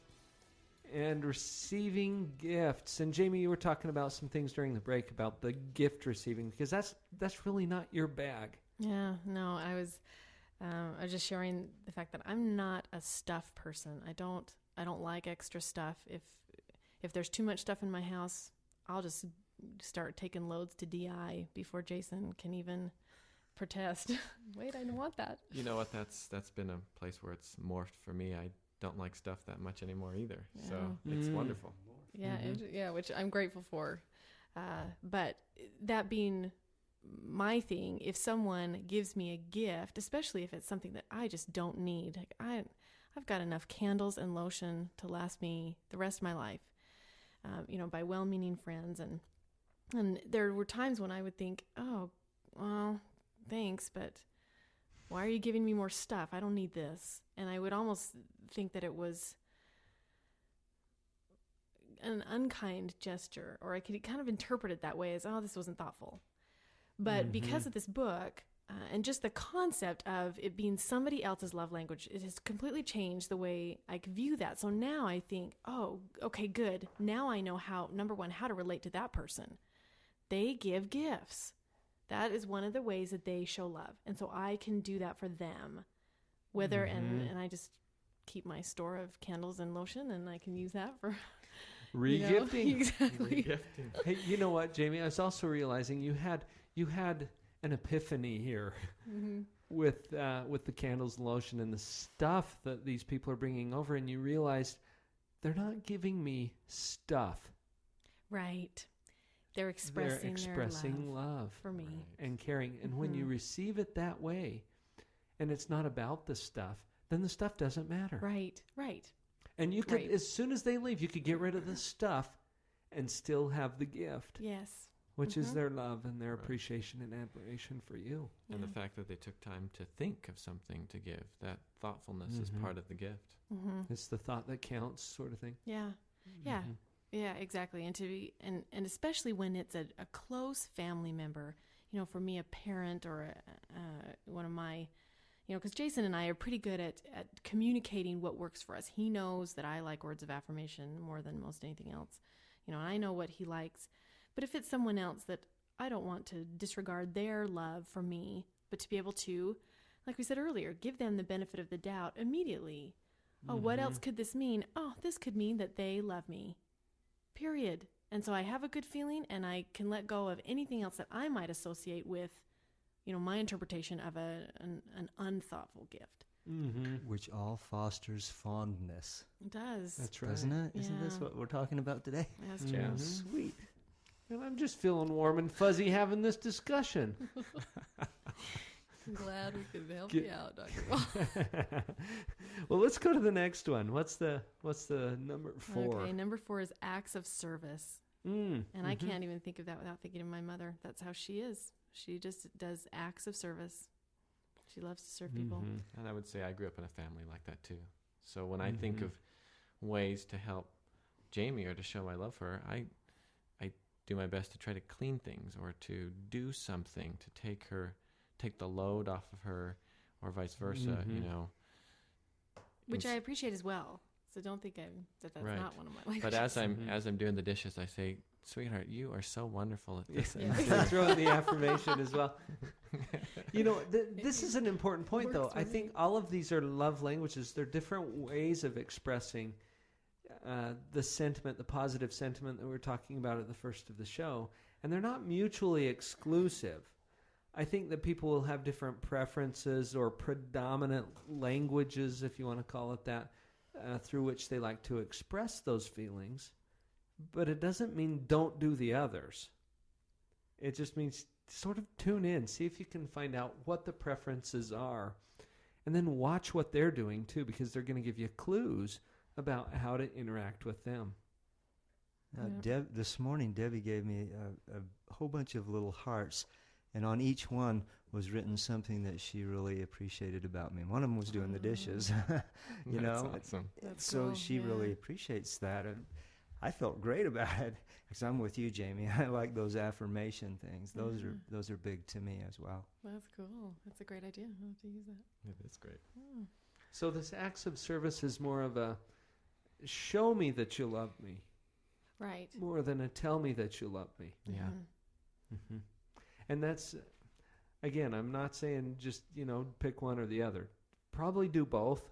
and receiving gifts. And Jamie, you were talking about some things during the break about the gift receiving, because that's really not your bag. Yeah, no, I was just sharing the fact that I'm not a stuff person. I don't like extra stuff. If there's too much stuff in my house, I'll just start taking loads to DI before Jason can even protest. Wait, I don't want that. You know what? That's been a place where it's morphed for me. I don't like stuff that much anymore either. Yeah. So it's wonderful. Yeah, which I'm grateful for. But that being my thing, if someone gives me a gift, especially if it's something that I just don't need, like I've got enough candles and lotion to last me the rest of my life. By well-meaning friends, and there were times when I would think, oh, well, thanks, but why are you giving me more stuff? I don't need this. And I would almost think that it was an unkind gesture, or I could kind of interpret it that way as, oh, this wasn't thoughtful. But because of this book, and just the concept of it being somebody else's love language, it has completely changed the way I view that. So now I think, oh, okay, good. Now I know how, number one, how to relate to that person. They give gifts. That is one of the ways that they show love. And so I can do that for them. Whether, and I just keep my store of candles and lotion, and I can use that for regifting. Exactly. Regifting. Hey, you know what, Jamie? I was also realizing you had an epiphany here with the candles and lotion and the stuff that these people are bringing over, and you realized they're not giving me stuff. Right. They're expressing their love for me. Right. And caring. And when you receive it that way, and it's not about the stuff, then the stuff doesn't matter. Right. And you could, as soon as they leave, you could get rid of the stuff and still have the gift. Yes. Which is their love and their appreciation and admiration for you. And the fact that they took time to think of something to give, that thoughtfulness is part of the gift. It's the thought that counts, sort of thing. Yeah. Yeah, exactly. And to be, and especially when it's a close family member, for me, a parent or one of my, because Jason and I are pretty good at communicating what works for us. He knows that I like words of affirmation more than most anything else, and I know what he likes. But if it's someone else that I don't want to disregard their love for me, but to be able to, like we said earlier, give them the benefit of the doubt immediately. Oh, what else could this mean? Oh, this could mean that they love me. Period. And so I have a good feeling, and I can let go of anything else that I might associate with, my interpretation of an unthoughtful gift. Which all fosters fondness. It does. That's right. Doesn't it? Yeah. Isn't this what we're talking about today? That's true. Yeah. Sweet. And I'm just feeling warm and fuzzy having this discussion. I'm glad we could help you out, Dr. Paul. Well, let's go to the next one. What's the number 4? Okay, number 4 is acts of service. And I can't even think of that without thinking of my mother. That's how she is. She just does acts of service. She loves to serve people. And I would say I grew up in a family like that too. So when I think of ways to help Jamie or to show my love for her, I do my best to try to clean things or to do something to take the load off of her, or vice versa, Which I appreciate as well. So don't think that's not one of my languages. But as I'm doing the dishes, I say, "Sweetheart, you are so wonderful at this." Yeah. Throw in the affirmation as well. This is an important point, though. I think all of these are love languages. They're different ways of expressing the sentiment, the positive sentiment that we were talking about at the first of the show. And they're not mutually exclusive. I think that people will have different preferences or predominant languages, if you want to call it that, through which they like to express those feelings, but it doesn't mean don't do the others. It just means sort of tune in, see if you can find out what the preferences are, and then watch what they're doing too, because they're going to give you clues about how to interact with them. This morning, Debbie gave me a whole bunch of little hearts, and on each one was written something that she really appreciated about me. One of them was doing the dishes, you know. That's awesome. So cool, she really appreciates that, and I felt great about it. Because I'm with you, Jamie. I like those affirmation things. Those are big to me as well. That's cool. That's a great idea. I'll have to use that. It is great. So this acts of service is more of a show me that you love me. Right. More than a tell me that you love me. Yeah. Mm-hmm. And that's, again, I'm not saying just, pick one or the other. Probably do both.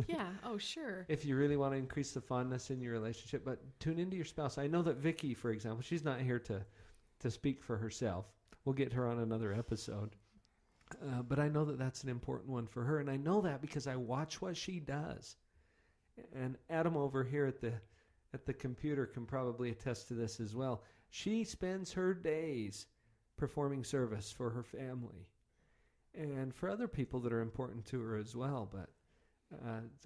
Yeah. Oh, sure. If you really want to increase the fondness in your relationship, but tune into your spouse. I know that Vicky, for example, she's not here to speak for herself. We'll get her on another episode. But I know that that's an important one for her. And I know that because I watch what she does. And Adam over here at the computer can probably attest to this as well. She spends her days performing service for her family and for other people that are important to her as well. But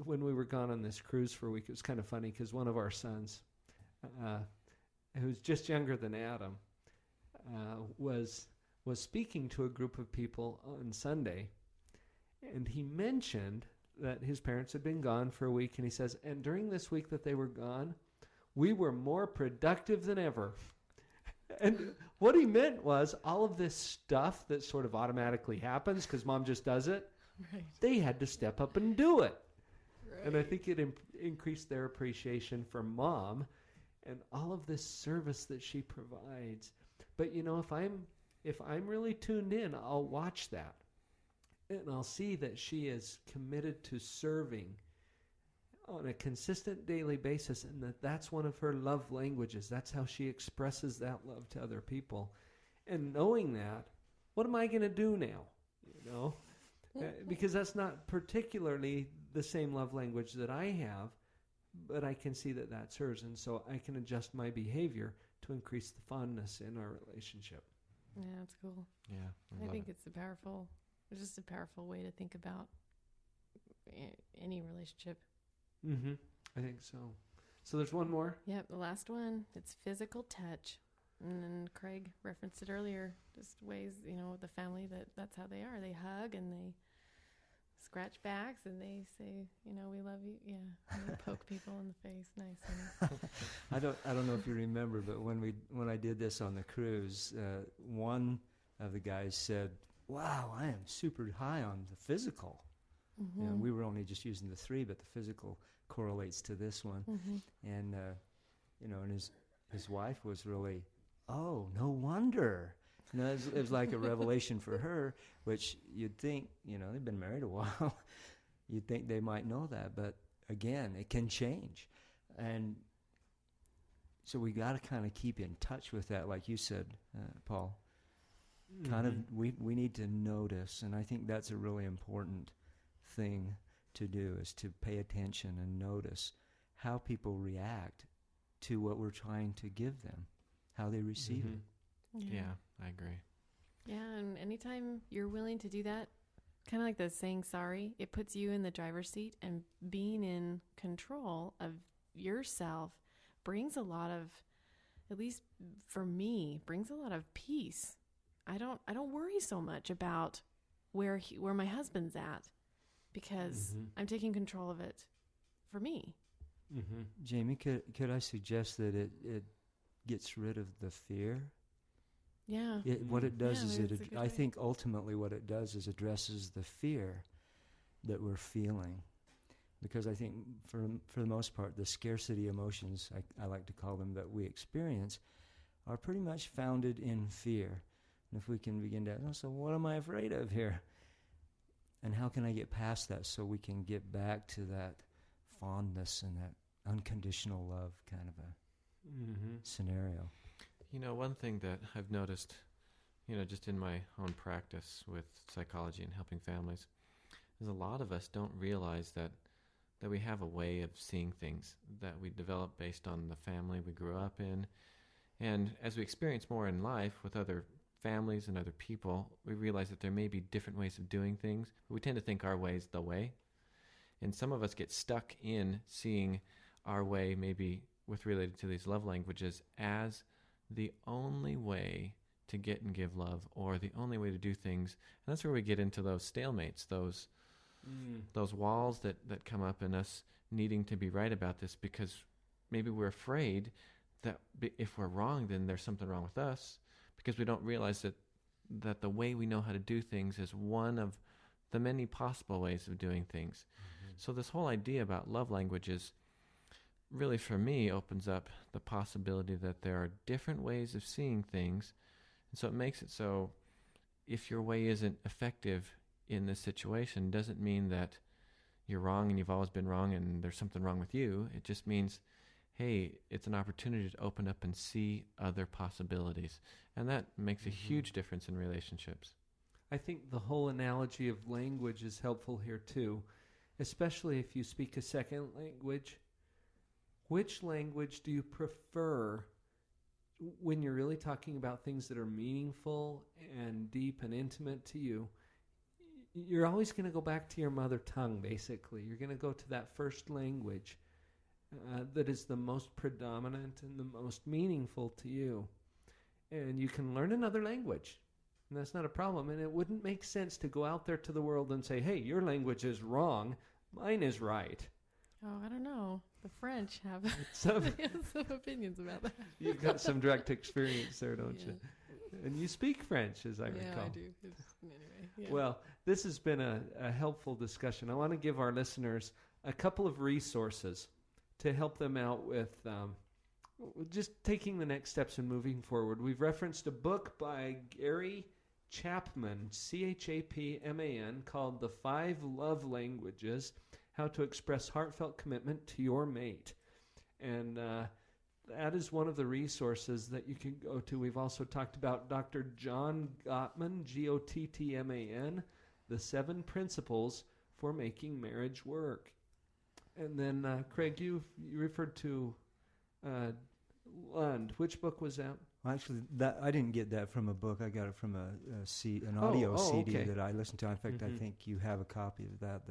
when we were gone on this cruise for a week, it was kind of funny because one of our sons, who's just younger than Adam, was speaking to a group of people on Sunday, and he mentioned that his parents had been gone for a week, and he says, and during this week that they were gone, we were more productive than ever. And what he meant was all of this stuff that sort of automatically happens because mom just does it, right. They had to step up and do it. Right. And I think it increased their appreciation for mom and all of this service that she provides. But, if I'm really tuned in, I'll watch that. And I'll see that she is committed to serving on a consistent daily basis, and that's one of her love languages. That's how she expresses that love to other people. And knowing that, what am I going to do now? Because that's not particularly the same love language that I have, but I can see that that's hers, and so I can adjust my behavior to increase the fondness in our relationship. Yeah, that's cool. Yeah, I think it's just a powerful way to think about any relationship. Mm-hmm. I think so. So there's one more? Yep, the last one. It's physical touch. And then Craig referenced it earlier. Just ways, the family that's how they are. They hug and they scratch backs and they say, we love you. Yeah. And they poke people in the face. Nice. I don't know if you remember, but when I did this on the cruise, one of the guys said, "Wow, I am super high on the physical." Mm-hmm. We were only just using the 3, but the physical correlates to this one. Mm-hmm. And and his wife was really, oh, no wonder. It was like a revelation for her, which you'd think, they've been married a while. You'd think they might know that, but again, it can change. And so we got to kind of keep in touch with that, like you said, Paul. Mm-hmm. Kind of, we need to notice, and I think that's a really important thing to do, is to pay attention and notice how people react to what we're trying to give them, how they receive it. Yeah, I agree. Yeah, and anytime you're willing to do that, kind of like the saying sorry, it puts you in the driver's seat, and being in control of yourself brings a lot of, at least for me, brings a lot of peace. I don't worry so much about where my husband's at, because I'm taking control of it for me. Mm-hmm. Jamie, could I suggest that it gets rid of the fear? Yeah. What it does is I way. think ultimately what it does is addresses the fear that we're feeling. Because I think for the most part, the scarcity emotions, I like to call them, that we experience are pretty much founded in fear. And if we can begin to, so what am I afraid of here? And how can I get past that so we can get back to that fondness and that unconditional love kind of a scenario? One thing that I've noticed, just in my own practice with psychology and helping families, is a lot of us don't realize that that we have a way of seeing things that we develop based on the family we grew up in. And as we experience more in life with other families and other people, we realize that there may be different ways of doing things, but we tend to think our way is the way. And some of us get stuck in seeing our way, maybe with related to these love languages, as the only way to get and give love, or the only way to do things. And that's where we get into those stalemates, those walls that come up in us needing to be right about this, because maybe we're afraid that if we're wrong, then there's something wrong with us, because we don't realize that the way we know how to do things is one of the many possible ways of doing things. Mm-hmm. So this whole idea about love languages really, for me, opens up the possibility that there are different ways of seeing things. And so it makes it so if your way isn't effective in this situation, doesn't mean that you're wrong and you've always been wrong and there's something wrong with you. It just means, hey, it's an opportunity to open up and see other possibilities. And that makes a huge difference in relationships. I think the whole analogy of language is helpful here too, especially if you speak a second language. Which language do you prefer when you're really talking about things that are meaningful and deep and intimate to you? You're always going to go back to your mother tongue, basically. You're going to go to that first language that is the most predominant and the most meaningful to you. And you can learn another language, and that's not a problem. And it wouldn't make sense to go out there to the world and say, hey, your language is wrong, mine is right. Oh, I don't know. The French have some opinions about that. You've got some direct experience there, don't you? And you speak French, as I recall. Yeah, I do. Anyway, yeah. Well, this has been a helpful discussion. I want to give our listeners a couple of resources to help them out with just taking the next steps and moving forward. We've referenced a book by Gary Chapman, Chapman, called The 5 Love Languages: How to Express Heartfelt Commitment to Your Mate. And that is one of the resources that you can go to. We've also talked about Dr. John Gottman, Gottman, The 7 Principles for Making Marriage Work. And then, Craig, you referred to Lund. Which book was that? Well, actually, I didn't get that from a book. I got it from an audio CD that I listened to. In fact, I think you have a copy of that.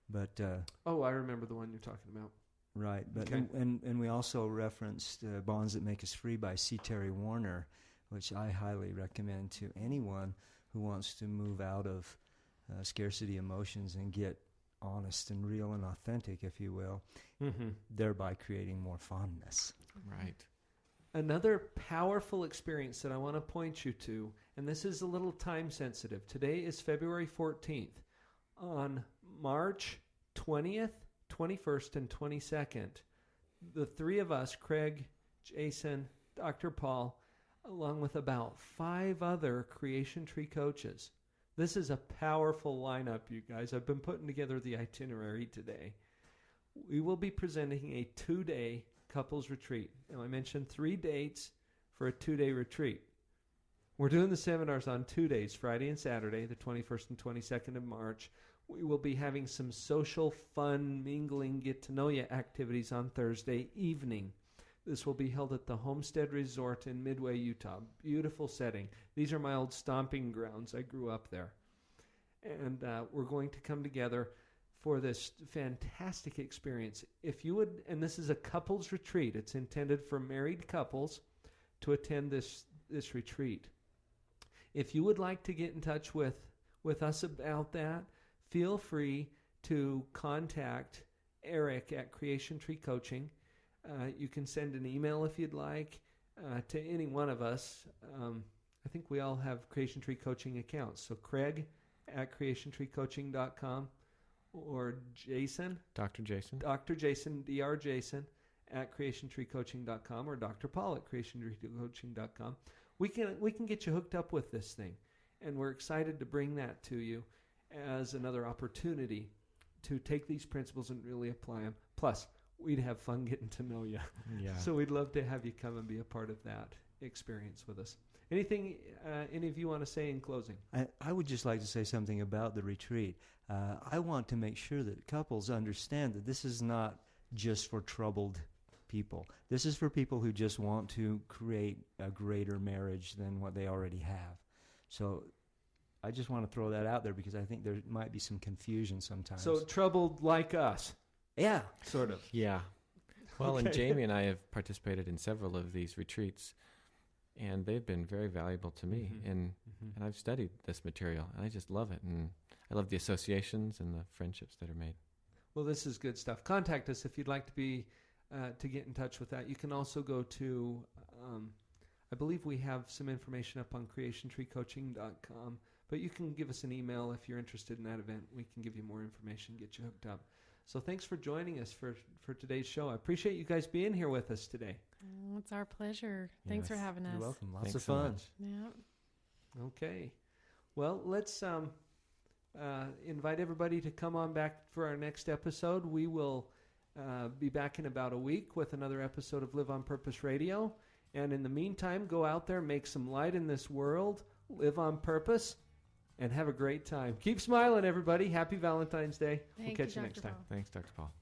But I remember the one you're talking about. Right, but okay. and we also referenced Bonds That Make Us Free by C. Terry Warner, which I highly recommend to anyone who wants to move out of scarcity emotions and get honest and real and authentic, if you will, thereby creating more fondness. Right. Another powerful experience that I want to point you to, and this is a little time sensitive. Today is February 14th. On March 20th, 21st, and 22nd, the 3 of us, Craig, Jason, Dr. Paul, along with about 5 other Creation Tree coaches. This is a powerful lineup, you guys. I've been putting together the itinerary today. We will be presenting a 2-day couples retreat. Now, I mentioned 3 dates for a 2-day retreat. We're doing the seminars on 2 days, Friday and Saturday, the 21st and 22nd of March. We will be having some social, fun, mingling, get-to-know-you activities on Thursday evening. This will be held at the Homestead Resort in Midway, Utah. Beautiful setting. These are my old stomping grounds. I grew up there. And we're going to come together for this fantastic experience. If you would, and this is a couples retreat. It's intended for married couples to attend this retreat. If you would like to get in touch with us about that, feel free to contact Eric at Creation Tree Coaching. You can send an email if you'd like to any one of us. I think we all have Creation Tree Coaching accounts. So Craig at creationtreecoaching.com or Jason. Dr. Jason. Dr. Jason, Dr. Jason at creationtreecoaching.com or Dr. Paul at creationtreecoaching.com. We can get you hooked up with this thing. And we're excited to bring that to you as another opportunity to take these principles and really apply them. Plus, we'd have fun getting to know you. Yeah. So we'd love to have you come and be a part of that. experience with us. Anything any of you want to say in closing? I would just like to say something about the retreat. I want to make sure that couples understand that this is not just for troubled people. This is for people who just want to create a greater marriage than what they already have. So I just want to throw that out there because I think there might be some confusion sometimes. So troubled like us. Yeah. Sort of. Yeah. Well, Okay. and Jamie and I have participated in several of these retreats, and they've been very valuable to me. Mhm. And I've studied this material, and I just love it. And I love the associations and the friendships that are made. Well, this is good stuff. Contact us if you'd like to be to get in touch with that. You can also go to, I believe we have some information up on creationtreecoaching.com, but you can give us an email if you're interested in that event. We can give you more information, get you hooked up. So thanks for joining us for today's show. I appreciate you guys being here with us today. Oh, it's our pleasure. Thanks for having us. You're welcome. Lots Thanks of so fun. much. Yeah. Okay. Well, let's invite everybody to come on back for our next episode. We will be back in about a week with another episode of Live on Purpose Radio. And in the meantime, go out there, make some light in this world, live on purpose, and have a great time. Keep smiling, everybody. Happy Valentine's Day. We'll Thank catch you, you next Dr. time. Paul. Thanks, Dr. Paul.